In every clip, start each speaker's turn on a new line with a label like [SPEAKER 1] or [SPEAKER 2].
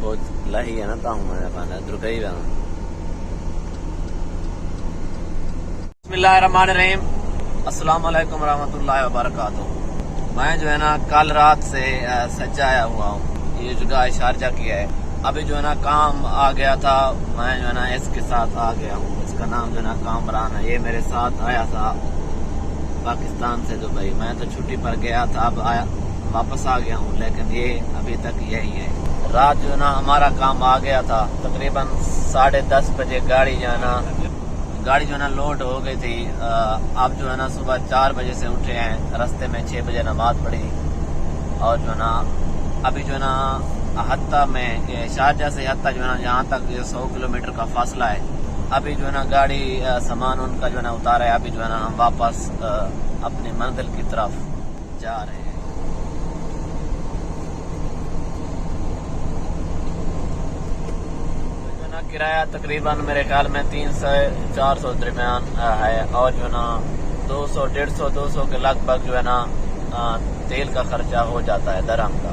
[SPEAKER 1] lahi है ना ताहूं मैं खाना दुर्गई बना। बिस्मिल्लाहिर्रहमानिर्रहीम, अस्सलाम वालेकुम रहमतुल्लाहि व बरकातुहू। मैं जो है ना कल रात से सज्जा आया हुआ हूँ। ये जगह शारजा की है। अभी जो है ना काम आ गया था, मैं जो है ना इसके साथ आ गया हूँ। इसका नाम जो है ना कामरान है। ये मेरे साथ आया था पाकिस्तान से दुबई। मैं तो छुट्टी पर गया था, अब आया वापस आ गया हूँ, लेकिन ये अभी तक यही है। रात जो है ना हमारा काम आ गया था, तकरीबन 10:30 बजे गाड़ी जो है ना लोड हो गई थी। अब जो है ना सुबह 4 बजे से उठे हैं। रास्ते में 6 बजे नमाज पढ़ी और जो है ना अभी जो है ना हत्ता में शारजा से हत्ता जो है ना यहाँ तक 100 किलोमीटर का फासला है। अभी जो है ना गाड़ी सामान उनका जो है ना उतारा है। अभी जो है ना हम वापस अपनी मंजिल की तरफ जा रहे हैं। किराया तकरीबन मेरे ख्याल में 300-400 दरमियान है और जो ना 200-150-200 के लगभग जो है ना तेल का खर्चा हो जाता है दरहम का।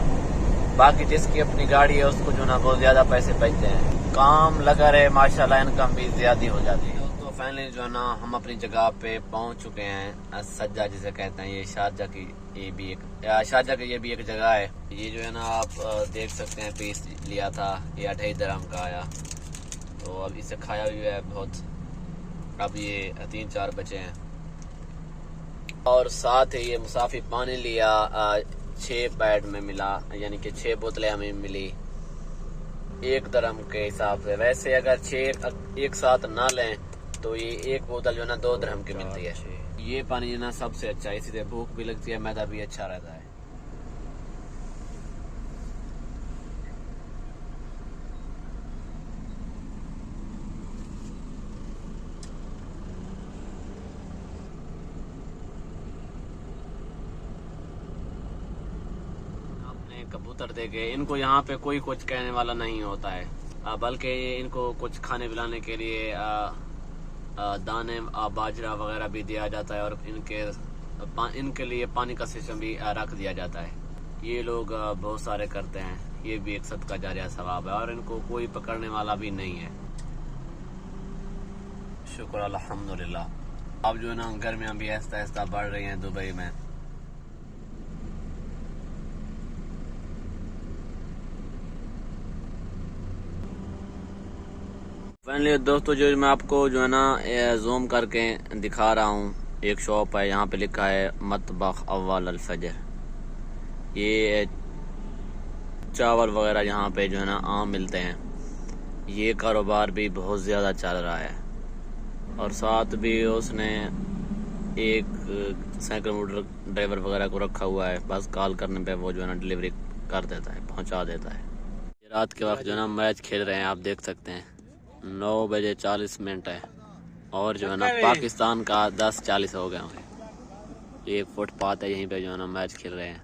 [SPEAKER 1] बाकी जिसकी अपनी गाड़ी है उसको जो ना बहुत ज्यादा पैसे बचते हैं। काम लगा रहे माशाल्लाह, इनकम भी ज्यादा हो जाती है। तो फाइनली जो है ना हम अपनी जगह पे पहुंच चुके हैं। सज्जा जिसे कहते हैं, ये शारजा की ये भी एक जगह है। ये जो है ना आप देख सकते हैं, पीस लिया था, ये 2.5 दरहम का आया। तो अब इसे खाया हुआ है बहुत। अब ये 3-4 बचे हैं और साथ ही ये मुसाफिर पानी लिया 6 पैड में मिला, यानी कि 6 बोतलें हमें मिली 1 दरहम के हिसाब से। वैसे अगर 6 एक साथ ना लें तो ये 1 बोतल जो है ना 2 दरहम की मिलती है। ये पानी जो ना सबसे अच्छा है, इससे भूख भी लगती है, मैदा भी अच्छा रहता है। कबूतर देखे, इनको यहाँ पे कोई कुछ कहने वाला नहीं होता है, बल्कि इनको कुछ खाने पिलाने के लिए दाने बाजरा वगैरह भी दिया जाता है और इनके लिए पानी का सिस्टम भी रख दिया जाता है। ये लोग बहुत सारे करते हैं। ये भी एक सदका जारिया सवाब है और इनको कोई पकड़ने वाला भी नहीं है। शुक्र अल्हम्दुलिल्लाह। अब जो है ना गर्मियाँ भी आहिस्ता आहिस्ता बढ़ रही हैं दुबई में। फाइनली दोस्तों, जो मैं आपको जो है ना जूम करके दिखा रहा हूँ, एक शॉप है, यहाँ पे लिखा है मतबख अव्वल अल फजर। ये चावल वगैरह यहाँ पे जो है ना आम मिलते हैं। ये कारोबार भी बहुत ज़्यादा चल रहा है और साथ भी उसने एक साइकिल मोटर ड्राइवर वगैरह को रखा हुआ है। बस कॉल करने पे वो जो है ना डिलीवरी कर देता है, पहुँचा देता है। रात के वक्त जो है ना मैच खेल रहे हैं, आप देख सकते हैं। 9:40 है और जो है ना पाकिस्तान का 10:40 हो गया है। एक फुटपाथ है, यहीं पे जो है ना मैच खेल रहे हैं।